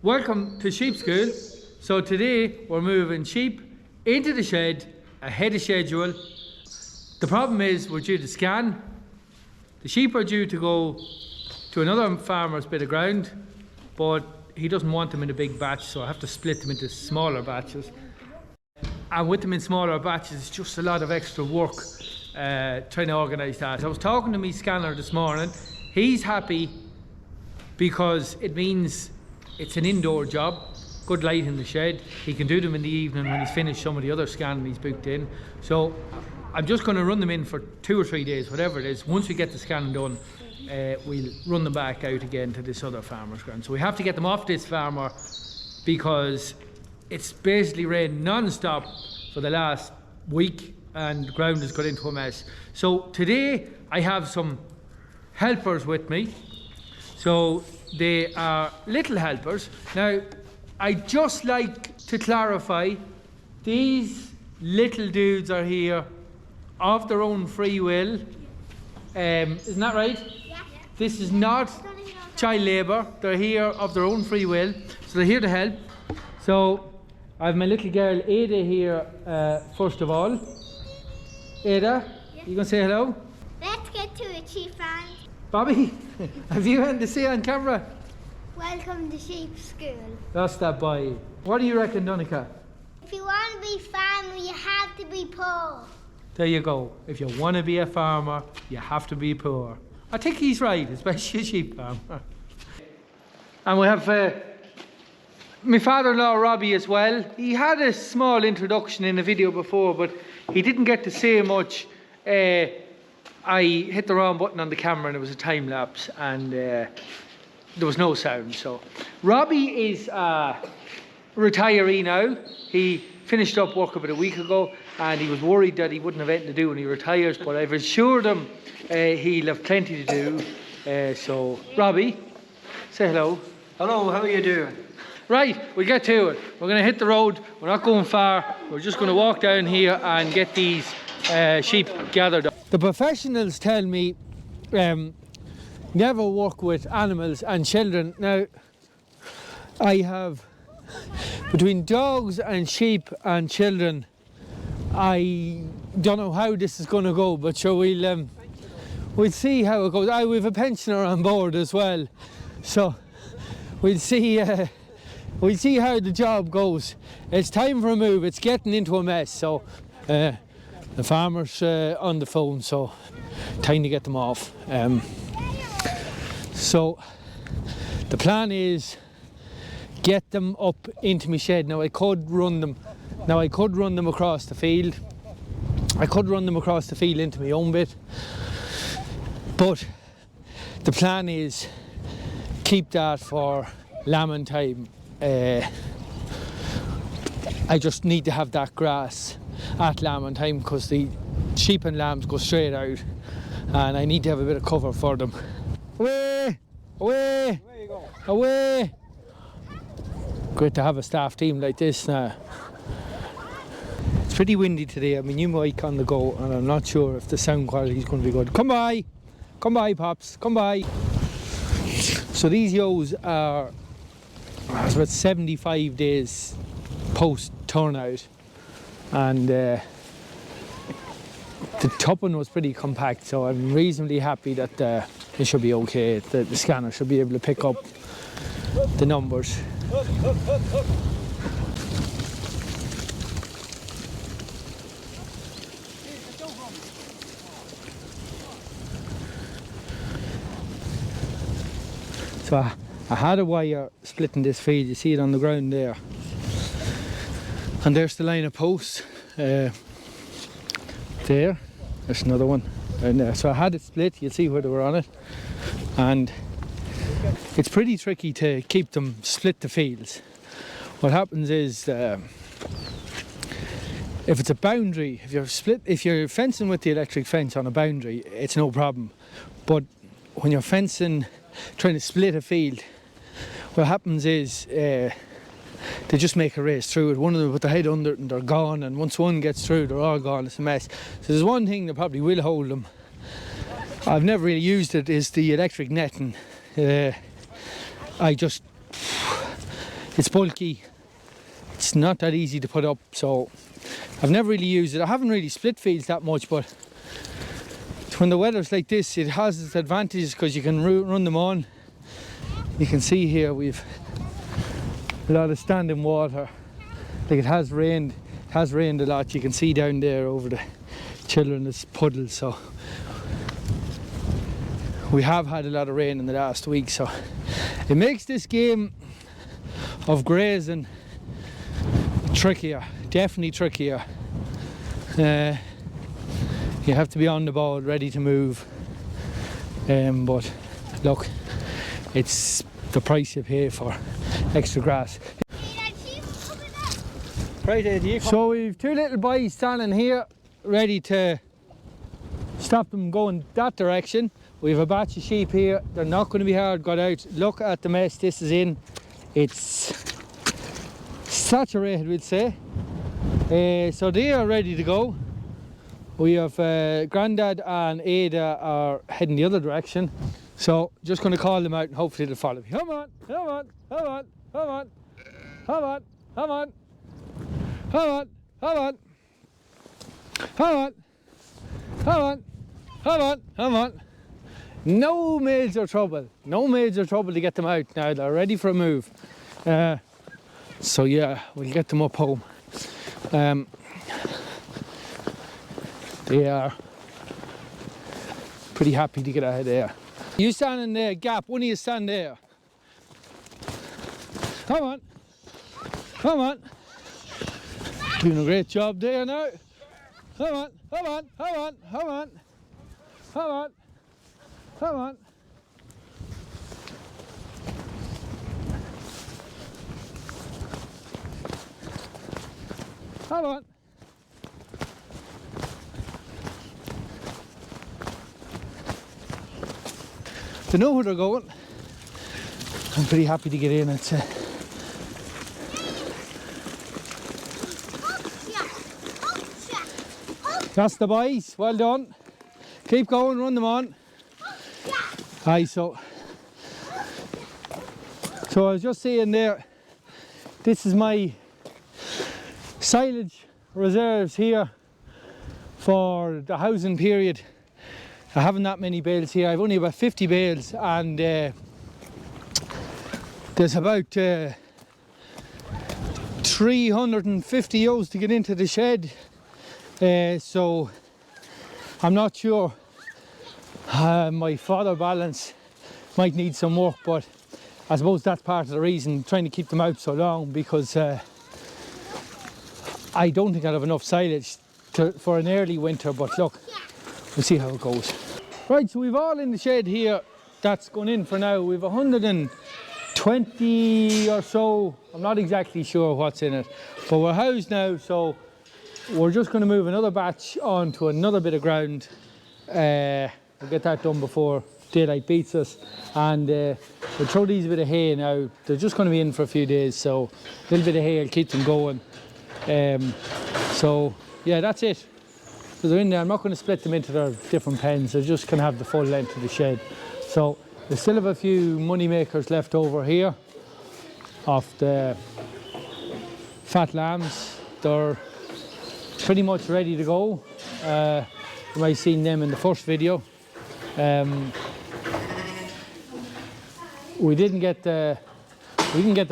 Welcome to Sheep School. So today we're moving sheep into the shed ahead of schedule. The problem is we're due to scan. The sheep are due to go to another farmer's bit of ground, but he doesn't want them in a big batch, so I have to split them into smaller batches. And with them in smaller batches, it's just a lot of extra work trying to organise that. I was talking to my scanner this morning. He's happy because it means it's an indoor job, good light in the shed. He can do them in the evening when he's finished some of the other scanning he's booked in. So I'm just going to run them in for 2 or 3 days, whatever it is. Once we get the scanning done, we'll run them back out again to this other farmer's ground. So we have to get them off this farmer because it's basically rained non-stop for the last week and the ground has got into a mess. So today I have some helpers with me. So they are little helpers. Now, I'd just like to clarify, these little dudes are here of their own free will. Isn't that right? Yeah. This is not child labour. They're here of their own free will. So they're here to help. So I have my little girl Ada here first of all. Ada, yeah. You gonna say hello? Let's get to it, Chief Fan. Bobby, have you anything to say on camera? Welcome to Sheep School. That's that boy. What do you reckon, Donica? If you want to be farmer, you have to be poor. There you go. If you want to be a farmer, you have to be poor. I think he's right, especially a sheep farmer. And we have my father-in-law Robbie as well. He had a small introduction in a video before, but he didn't get to say much. I hit the wrong button on the camera and it was a time lapse and there was no sound. So Robbie is a retiree now. He finished up work about a week ago and he was worried that he wouldn't have anything to do when he retires, but I've assured him he'll have plenty to do. So Robbie, say hello. Hello, how are you doing? Right, we'll get to it. We're going to hit the road. We're not going far. We're just going to walk down here and get these sheep gathered up. The professionals tell me never work with animals and children. Now, I have, between dogs and sheep and children, I don't know how this is going to go, but sure, we'll see how it goes. We have a pensioner on board as well, so we'll see how the job goes. It's time for a move. It's getting into a mess, so the farmer's on the phone, so time to get them off. So the plan is get them up into my shed. Now I could run them across the field. I could run them across the field into my own bit, but the plan is keep that for lambing time. I just need to have that grass at lambing time because the sheep and lambs go straight out and I need to have a bit of cover for them. Away! Away! Where you go? Away! Great to have a staff team like this now. It's pretty windy today. I have my new mic on the go and I'm not sure if the sound quality is going to be good. Come by! Come by, Pops! Come by! So these ewes are about 75 days post turnout, and the tupping was pretty compact, so I'm reasonably happy that it should be okay. The scanner should be able to pick up the numbers. So I had a wire splitting this field. You see it on the ground there. And there's the line of posts. There. There's another one. And so I had it split. You see where they were on it. And it's pretty tricky to keep them split the fields. What happens is if it's a boundary, if you're fencing with the electric fence on a boundary, it's no problem. But when you're fencing, trying to split a field, what happens is they just make a race through it. One of them put their head under it and they're gone, and once one gets through, they're all gone. It's a mess. So there's one thing that probably will hold them. I've never really used it, is the electric netting. I just It's bulky. It's not that easy to put up, so I've never really used it. I haven't really split fields that much, but when the weather's like this, it has its advantages because you can run them on. You can see here we've a lot of standing water. Like it has rained a lot. You can see down there over the Children's puddle, so we have had a lot of rain in the last week, so it makes this game of grazing trickier, definitely trickier. You have to be on the ball, ready to move, but look, it's the price you pay for extra grass. Right, so we've two little boys standing here ready to stop them going that direction. We have a batch of sheep here. They're not going to be hard got out. Look at the mess this is in. It's saturated, we'd say. So they are ready to go. We have Grandad and Ada are heading the other direction. So just going to call them out and hopefully they'll follow me. Come on, come on, come on, come on, come on, come on, come on, come on, come on, come on, come on, come on. No major trouble. No major trouble to get them out now. They're ready for a move. So yeah, we'll get them up home. They are pretty happy to get out of there. You stand in there, Gap. One of you stand there. Come on. Come on. Doing a great job there now. Come on. Come on. Come on. Come on. Come on. Come on. Come on. They know where they're going. I'm pretty happy to get in. It's that's the boys. Well done. Keep going. Run them on. Aye, so I was just saying there, this is my silage reserves here for the housing period. I haven't that many bales here. I've only about 50 bales, and there's about 350 ewes to get into the shed, so I'm not sure. My fodder balance might need some work, but I suppose that's part of the reason trying to keep them out so long, because I don't think I'll have enough silage for an early winter, but look, we'll see how it goes. Right, so we've all in the shed here that's going in for now. We've 120 or so. I'm not exactly sure what's in it, but we're housed now, so we're just going to move another batch onto another bit of ground. We'll get that done before daylight beats us, and we'll throw these a bit of hay now. They're just going to be in for a few days, so a little bit of hay will keep them going. So yeah, that's it. So they're in there. I'm not going to split them into their different pens. They're just going to have the full length of the shed. So they still have a few money makers left over here of the fat lambs. They're pretty much ready to go. You might have seen them in the first video. We didn't get the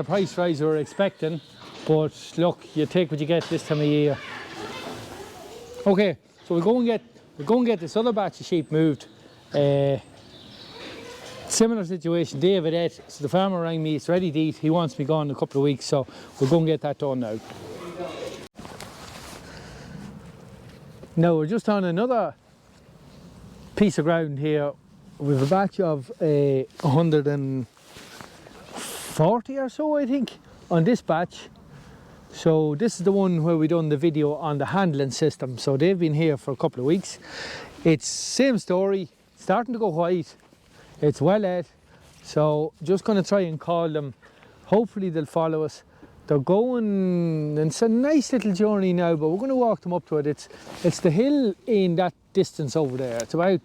price rise we were expecting, but look, you take what you get this time of year. Okay, so we'll go and get this other batch of sheep moved. Similar situation, David ate, so the farmer rang me, it's ready to eat. He wants me gone in a couple of weeks, so we'll go and get that done now. Now we're just on another piece of ground here. We have a batch of 140 or so, I think, on this batch. So this is the one where we done the video on the handling system. So they've been here for a couple of weeks. It's same story, starting to go white. It's well ate. So just going to try and call them. Hopefully they'll follow us. They're going, and it's a nice little journey now, but we're going to walk them up to it. It's the hill in that distance over there. It's about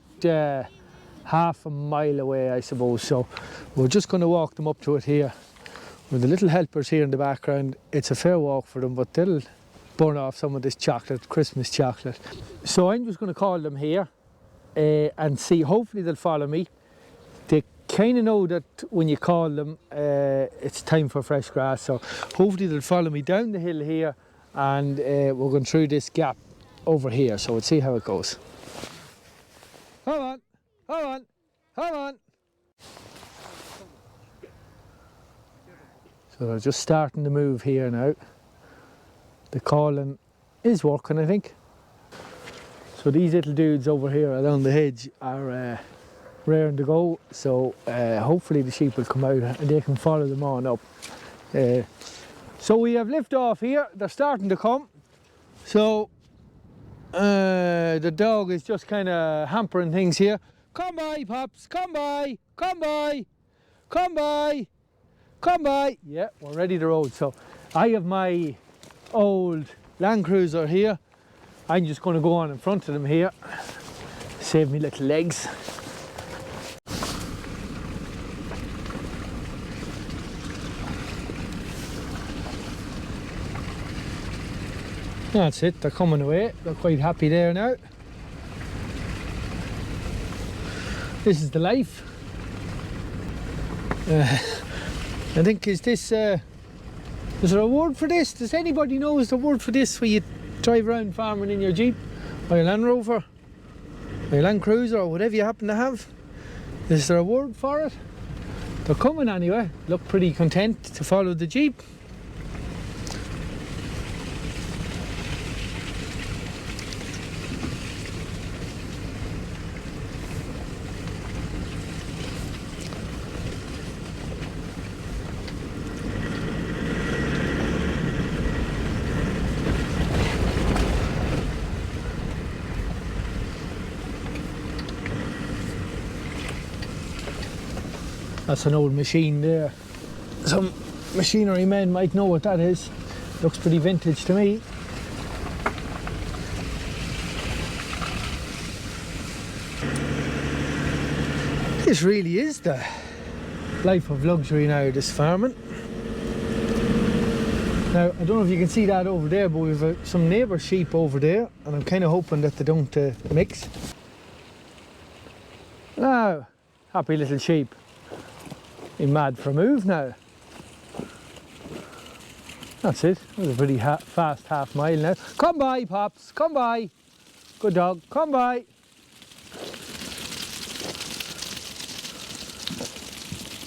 half a mile away, I suppose. So we're just going to walk them up to it here. With the little helpers here in the background, it's a fair walk for them, but they'll burn off some of this chocolate, Christmas chocolate. So I'm just going to call them here and see, hopefully they'll follow me. They kind of know that when you call them, it's time for fresh grass, so hopefully they'll follow me down the hill here, and we're going through this gap over here, so we'll see how it goes. Hold on, hold on, hold on. So they're just starting to move here now. The calling is working, I think. So these little dudes over here along the hedge are raring to go, so hopefully the sheep will come out and they can follow them on up. So we have lift off here, they're starting to come. So the dog is just kind of hampering things here. Come by, Pops, come by, come by, come by, come by. Yeah, we're ready to roll. So I have my old Land Cruiser here. I'm just going to go on in front of them here, save me little legs. That's it, they're coming away. They're quite happy there now. This is the life. I think, is there a word for this? Does anybody know is the word for this where you drive around farming in your Jeep or your Land Rover or your Land Cruiser or whatever you happen to have? Is there a word for it? They're coming anyway. Look pretty content to follow the Jeep. That's an old machine there. Some machinery men might know what that is. Looks pretty vintage to me. This really is the life of luxury now, this farming. Now, I don't know if you can see that over there, but we've some neighbour sheep over there, and I'm kind of hoping that they don't mix. Now, happy little sheep. Been mad for a move now. That's it. That was a pretty fast half mile now. Come by, Pops. Come by. Good dog. Come by.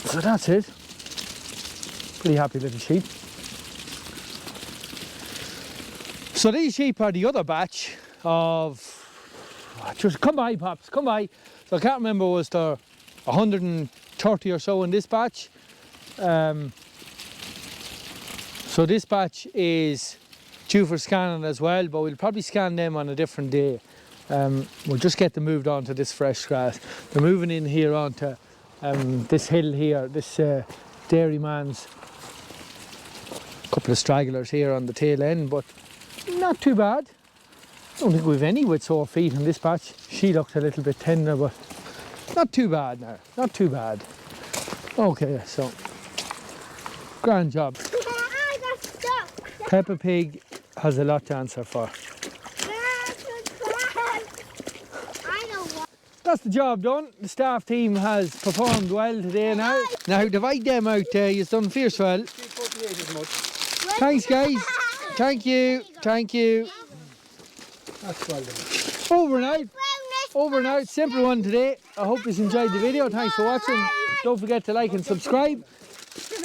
So that's it. Pretty happy little sheep. So these sheep are the other batch of... Just come by, Pops. Come by. So I can't remember, was there 130 or so in this batch. So this batch is due for scanning as well, but we'll probably scan them on a different day. We'll just get them moved on to this fresh grass. They're moving in here onto this hill here, this dairyman's. A couple of stragglers here on the tail end, but not too bad. I don't think we've any with sore feet in this batch. She looks a little bit tender, but not too bad now, not too bad. Okay, so, grand job. I got stuck. Peppa Pig has a lot to answer for. I know what. That's the job done. The staff team has performed well today now. Now divide them out there, you've done fierce well. Thanks guys. Thank you. Thank you. That's well done. Over and out. Over and out. Simple one today. I hope you enjoyed the video. Thanks for watching. Don't forget to like and subscribe.